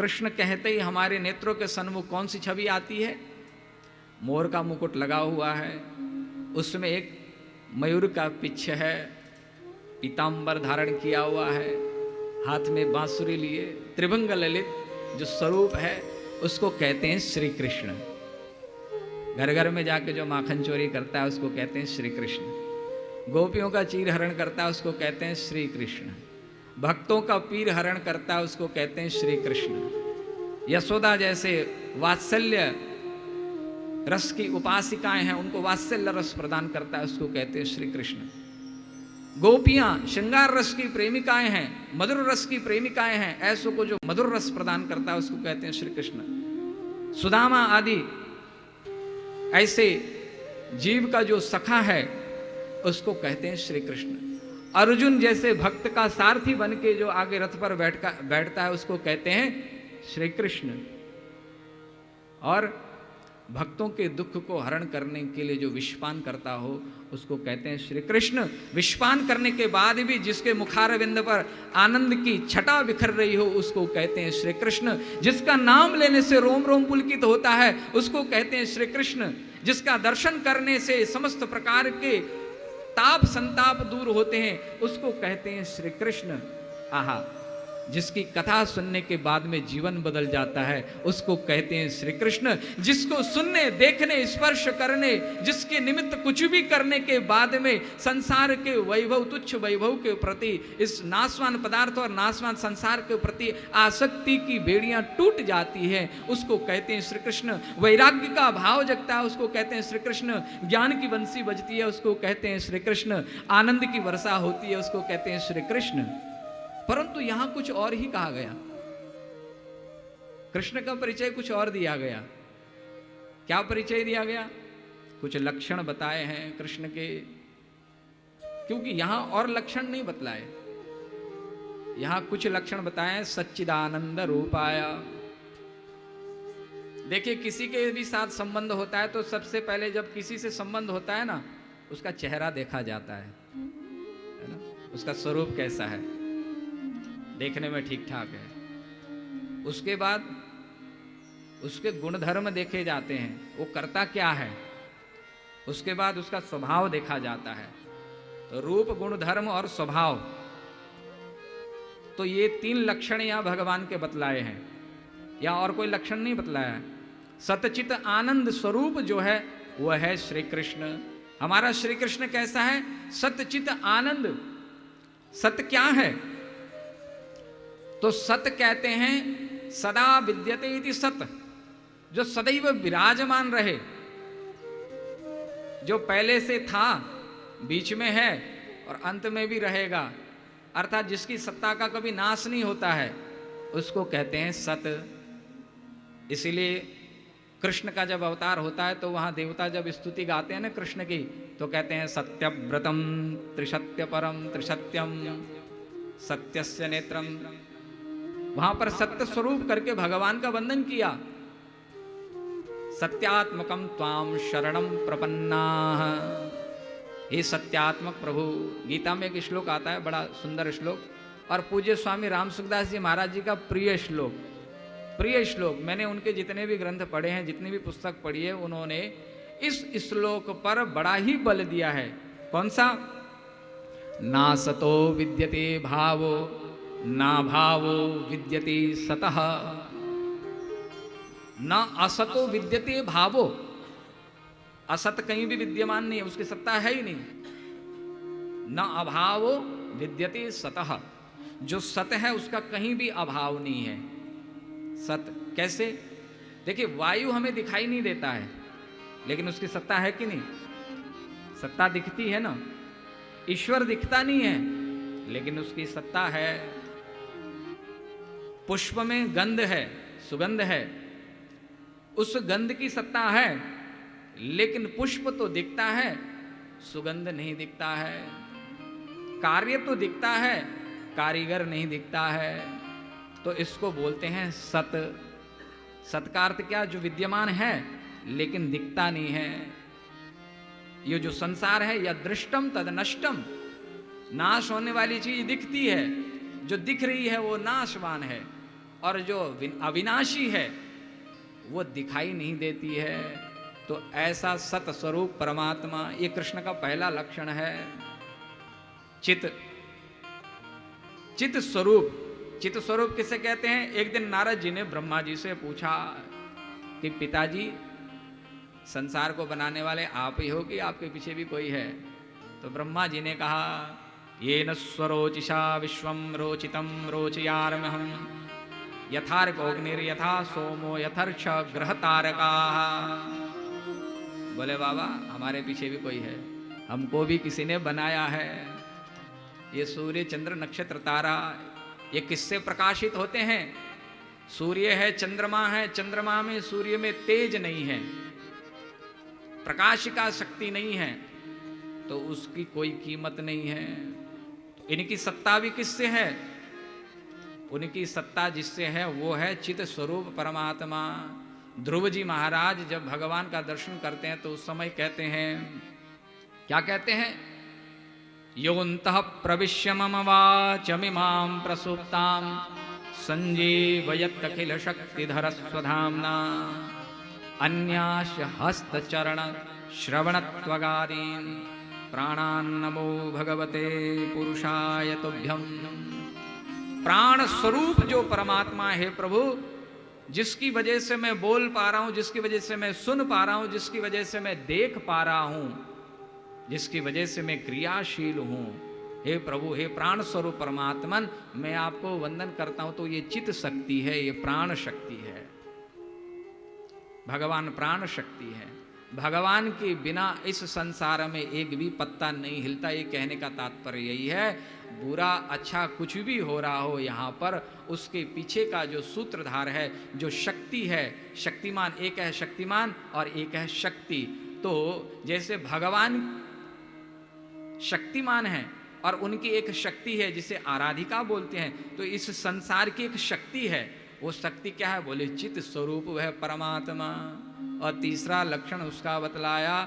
कृष्ण कहते ही हमारे नेत्रों के सन्मुख कौन सी छवि आती है? मोर का मुकुट लगा हुआ है, उसमें एक मयूर का पिच्छ है, पीतांबर धारण किया हुआ है, हाथ में बांसुरी लिए, त्रिभंग ललित जो स्वरूप है उसको कहते हैं श्री कृष्ण। घर घर में जाके जो माखन चोरी करता है उसको कहते हैं श्री कृष्ण। गोपियों का चीर हरण करता है उसको कहते हैं श्री कृष्ण। भक्तों का पीर हरण करता है उसको कहते हैं श्री कृष्ण। यशोदा जैसे वात्सल्य रस की उपासिकाएं हैं, उनको वात्सल्य रस प्रदान करता है, उसको कहते हैं श्री कृष्ण। गोपियां श्रृंगार रस की प्रेमिकाएं हैं, मधुर रस की प्रेमिकाएं हैं, ऐसों को जो मधुर रस प्रदान करता है उसको कहते हैं श्री कृष्ण। सुदामा आदि ऐसे जीव का जो सखा है उसको कहते हैं श्री कृष्ण। अर्जुन जैसे भक्त का सारथी बन के जो आगे रथ पर बैठता है उसको कहते हैं श्री कृष्ण। और भक्तों के दुख को हरण करने के लिए जो विषपान करता हो उसको कहते हैं श्री कृष्ण। विषपान करने के बाद भी जिसके मुखारविंद पर आनंद की छटा बिखर रही हो उसको कहते हैं श्री कृष्ण। जिसका नाम लेने से रोम रोम पुलकित होता है उसको कहते हैं श्री कृष्ण। जिसका दर्शन करने से समस्त प्रकार के ताप संताप दूर होते हैं उसको कहते हैं श्री कृष्ण। आहा, जिसकी कथा सुनने के बाद में जीवन बदल जाता है उसको कहते हैं श्री कृष्ण। जिसको सुनने, देखने, स्पर्श करने, जिसके निमित्त कुछ भी करने के बाद में संसार के वैभव, तुच्छ वैभव के प्रति, इस नाशवान पदार्थ और नाशवान संसार के प्रति आसक्ति की बेड़ियां टूट जाती है उसको कहते हैं श्री कृष्ण। वैराग्य का भाव जगता है उसको कहते हैं श्री कृष्ण। ज्ञान की बंसी बजती है उसको कहते हैं श्री कृष्ण। आनंद की वर्षा होती है उसको कहते हैं श्री कृष्ण। परंतु यहां कुछ और ही कहा गया, कृष्ण का परिचय कुछ और दिया गया। क्या परिचय दिया गया? कुछ लक्षण बताए हैं कृष्ण के, क्योंकि यहां और लक्षण नहीं बतलाए, यहां कुछ लक्षण बताए हैं। सच्चिदानंद रूपाय। देखिए, किसी के भी साथ संबंध होता है तो सबसे पहले जब किसी से संबंध होता है ना, उसका चेहरा देखा जाता है ना, उसका स्वरूप कैसा है, देखने में ठीक ठाक है। उसके बाद उसके गुणधर्म देखे जाते हैं, वो करता क्या है। उसके बाद उसका स्वभाव देखा जाता है। तो रूप, गुणधर्म और स्वभाव, तो ये 3 लक्षण यहां भगवान के बतलाए हैं, या और कोई लक्षण नहीं बतलाया है। सतचित आनंद स्वरूप जो है वह है श्री कृष्ण। हमारा श्री कृष्ण कैसा है? सतचित आनंद। सत क्या है? तो सत कहते हैं सदा विद्यते इति सत, जो सदैव विराजमान रहे, जो पहले से था, बीच में है और अंत में भी रहेगा, अर्थात जिसकी सत्ता का कभी नाश नहीं होता है उसको कहते हैं सत। इसीलिए कृष्ण का जब अवतार होता है तो वहां देवता जब स्तुति गाते हैं ना कृष्ण की, तो कहते हैं सत्यव्रतम त्रिसत्य परम त्रिसत्यम सत्यस्य नेत्रम। वहां पर सत्य स्वरूप करके भगवान का वंदन किया। सत्यात्मकम त्वाम शरणम प्रपन्नाः। हे सत्यात्मक प्रभु। गीता में एक श्लोक आता है, बड़ा सुंदर श्लोक, और पूज्य स्वामी राम सुखदास जी महाराज जी का प्रिय श्लोक। प्रिय श्लोक, मैंने उनके जितने भी ग्रंथ पढ़े हैं, जितनी भी पुस्तक पढ़ी है, उन्होंने इस श्लोक पर बड़ा ही बल दिया है। कौन सा? ना सतो विद्यते भावो ना भावो विद्यते सतः, न असतो विद्यते भावो। असत कहीं भी विद्यमान नहीं है, उसकी सत्ता है ही नहीं। न अभावो विद्यते सतः, जो सत है उसका कहीं भी अभाव नहीं है। सत कैसे? देखिए, वायु हमें दिखाई नहीं देता है लेकिन उसकी सत्ता है कि नहीं? सत्ता दिखती है ना। ईश्वर दिखता नहीं है लेकिन उसकी सत्ता है। पुष्प में गंध है, सुगंध है, उस गंध की सत्ता है, लेकिन पुष्प तो दिखता है, सुगंध नहीं दिखता है। कार्य तो दिखता है, कारीगर नहीं दिखता है। तो इसको बोलते हैं सत। सत का अर्थ क्या? जो विद्यमान है लेकिन दिखता नहीं है। ये जो संसार है, या दृष्टम तद नष्टम, नाश होने वाली चीज दिखती है, जो दिख रही है वो नाशवान है। और जो अविनाशी है वो दिखाई नहीं देती है। तो ऐसा सत स्वरूप परमात्मा, ये कृष्ण का पहला लक्षण है। चित चित स्वरूप। चित स्वरूप किसे कहते हैं? एक दिन नारद जी ने ब्रह्मा जी से पूछा कि पिताजी, संसार को बनाने वाले आप ही हो कि आपके पीछे भी कोई है? तो ब्रह्मा जी ने कहा, येन स्वरोचिषा विश्वम रोचितम रोचयामहं यथार्कोऽग्निर्यथा सोमो यथर्क्ष ग्रह तारका। बोले बाबा, हमारे पीछे भी कोई है, हमको भी किसी ने बनाया है। ये सूर्य चंद्र नक्षत्र तारा, ये किससे प्रकाशित होते हैं? सूर्य है, चंद्रमा है, चंद्रमा में सूर्य में तेज नहीं है, प्रकाश का शक्ति नहीं है, तो उसकी कोई कीमत नहीं है। इनकी सत्ता भी किससे है? उनकी सत्ता जिससे है वो है चित स्वरूप परमात्मा। ध्रुव जी महाराज जब भगवान का दर्शन करते हैं तो उस समय कहते हैं, क्या कहते हैं? योऽन्तः प्रविश्य मम वाचमिमां प्रसुप्तां संजीवयत्यखिल शक्तिधर स्वधाम्ना अन्याश हस्तचरण श्रवणत्वगादीन् प्राणान्नमो भगवते पुरुषाय तुभ्यम्। प्राण स्वरूप जो परमात्मा है प्रभु, जिसकी वजह से मैं बोल पा रहा हूं, जिसकी वजह से मैं सुन पा रहा हूं, जिसकी वजह से मैं देख पा रहा हूं, जिसकी वजह से मैं क्रियाशील हूं, हे प्रभु, हे प्राण स्वरूप परमात्मन, मैं आपको वंदन करता हूं। तो ये चित शक्ति है, ये प्राण शक्ति है। भगवान प्राण शक्ति है। भगवान के बिना इस संसार में एक भी पत्ता नहीं हिलता। ये कहने का तात्पर्य यही है, बुरा अच्छा कुछ भी हो रहा हो यहाँ पर, उसके पीछे का जो सूत्रधार है, जो शक्ति है, शक्तिमान, एक है शक्तिमान और एक है शक्ति। तो जैसे भगवान शक्तिमान है और उनकी एक शक्ति है जिसे आराधिका बोलते हैं, तो इस संसार की एक शक्ति है। वो शक्ति क्या है? बोले चित स्वरूप वह परमात्मा। और तीसरा लक्षण उसका बतलाया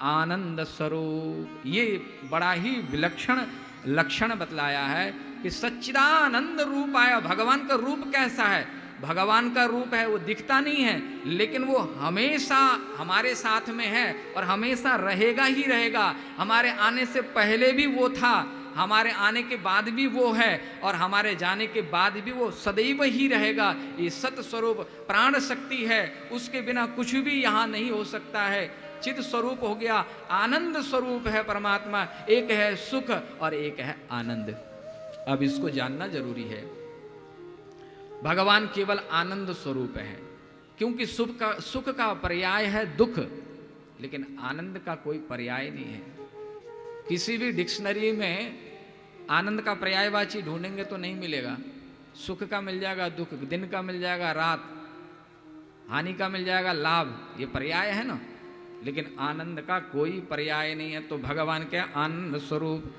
आनंद स्वरूप। ये बड़ा ही विलक्षण लक्षण बतलाया है कि सच्चिदानंद रूप आया। भगवान का रूप कैसा है? भगवान का रूप है वो दिखता नहीं है, लेकिन वो हमेशा हमारे साथ में है और हमेशा रहेगा ही रहेगा। हमारे आने से पहले भी वो था, हमारे आने के बाद भी वो है और हमारे जाने के बाद भी वो सदैव ही रहेगा। ये सत स्वरूप प्राण शक्ति है, उसके बिना कुछ भी यहाँ नहीं हो सकता है। चित स्वरूप हो गया, आनंद स्वरूप है परमात्मा। एक है सुख और एक है आनंद। अब इसको जानना जरूरी है। भगवान केवल आनंद स्वरूप है, क्योंकि सुख का पर्याय है दुख, लेकिन आनंद का कोई पर्याय नहीं है। किसी भी डिक्शनरी में आनंद का पर्यायवाची ढूंढेंगे तो नहीं मिलेगा। सुख का मिल जाएगा दुख, दिन का मिल जाएगा रात, हानि का मिल जाएगा लाभ, ये पर्याय है ना, लेकिन आनंद का कोई पर्याय नहीं है। तो भगवान के आनंद स्वरूप,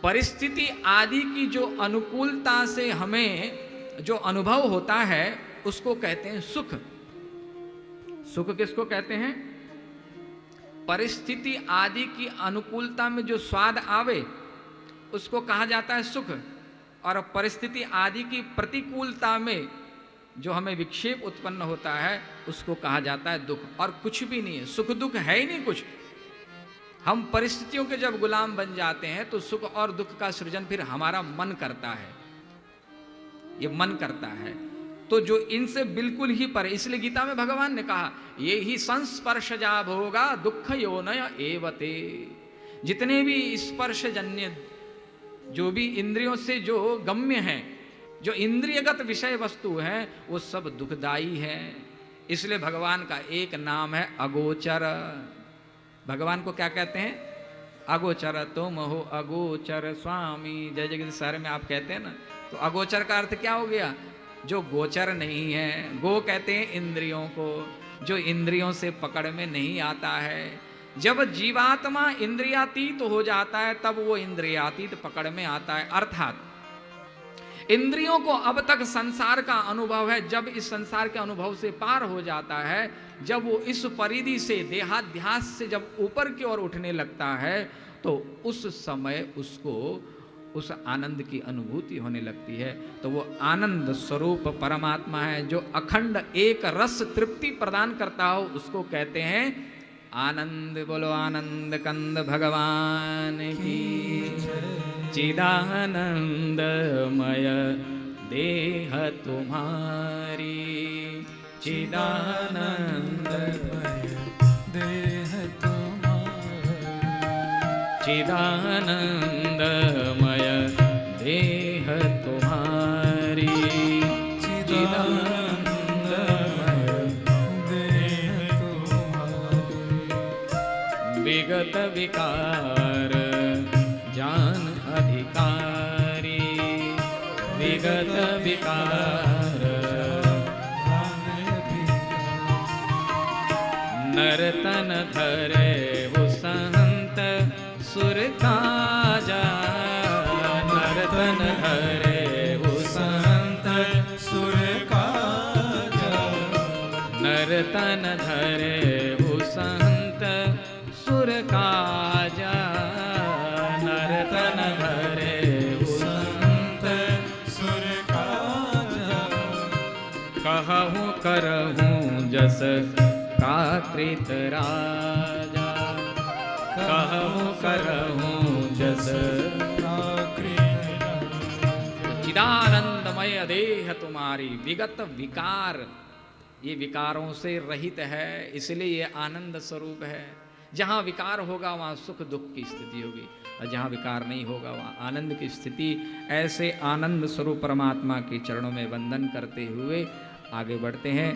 परिस्थिति आदि की जो अनुकूलता से हमें जो अनुभव होता है उसको कहते हैं सुख। सुख किसको कहते हैं? परिस्थिति आदि की अनुकूलता में जो स्वाद आवे उसको कहा जाता है सुख, और परिस्थिति आदि की प्रतिकूलता में जो हमें विक्षेप उत्पन्न होता है उसको कहा जाता है दुख। और कुछ भी नहीं है, सुख दुख है ही नहीं कुछ। हम परिस्थितियों के जब गुलाम बन जाते हैं तो सुख और दुख का सृजन फिर हमारा मन करता है, ये मन करता है। तो जो इनसे बिल्कुल ही पर, इसलिए गीता में भगवान ने कहा ये ही संस्पर्शजा भोगा दुख योनय एवते। जितने भी स्पर्शजन्य जो भी इंद्रियों से जो गम्य हैं, जो इंद्रियगत विषय वस्तु हैं, वो सब दुखदाई है। इसलिए भगवान का एक नाम है अगोचर। भगवान को क्या कहते हैं? अगोचर। तुम हो अगोचर स्वामी जय जगदीश सारे में आप कहते हैं ना। तो अगोचर का अर्थ क्या हो गया? जो गोचर नहीं है। गो कहते हैं इंद्रियों को, जो इंद्रियों से पकड़ में नहीं आता है। जब जीवात्मा इंद्रियातीत हो जाता है तब वो इंद्रियातीत पकड़ में आता है। अर्थात इंद्रियों को अब तक संसार का अनुभव है, जब इस संसार के अनुभव से पार हो जाता है, जब वो इस परिधि से देहाध्यास से जब ऊपर की ओर उठने लगता है, तो उस समय उसको उस आनंद की अनुभूति होने लगती है। तो वो आनंद स्वरूप परमात्मा है जो अखंड एक रस तृप्ति प्रदान करता हो, उसको कहते हैं आनंद। बोलो आनंद कंद भगवान की। चिदानंदमय देह तुम्हारी, चिदानंदमय देह तुम्हारी, चिदानंदमय देह तुम्हारी, चिदानंदमय देह तुम्हारी। विगत विकार जान अधिकारी, विगत विकार नरतन धरे वो संत सुर काजा, नरतन धरे वो संत सुर काजा, नरतन धरे वो संत सुर काजा, नरतन धरे वो संत सुर काजा। कहूँ करहूँ जस का कृत राजा, कहूँ करहूँ जस का कृत राजा। चिदानंदमय देह तुम्हारी, विगत विकार, ये विकारों से रहित है, इसलिए ये आनंद स्वरूप है। जहाँ विकार होगा वहाँ सुख दुख की स्थिति होगी, और जहाँ विकार नहीं होगा वहाँ आनंद की स्थिति। ऐसे आनंद स्वरूप परमात्मा के चरणों में वंदन करते हुए आगे बढ़ते हैं।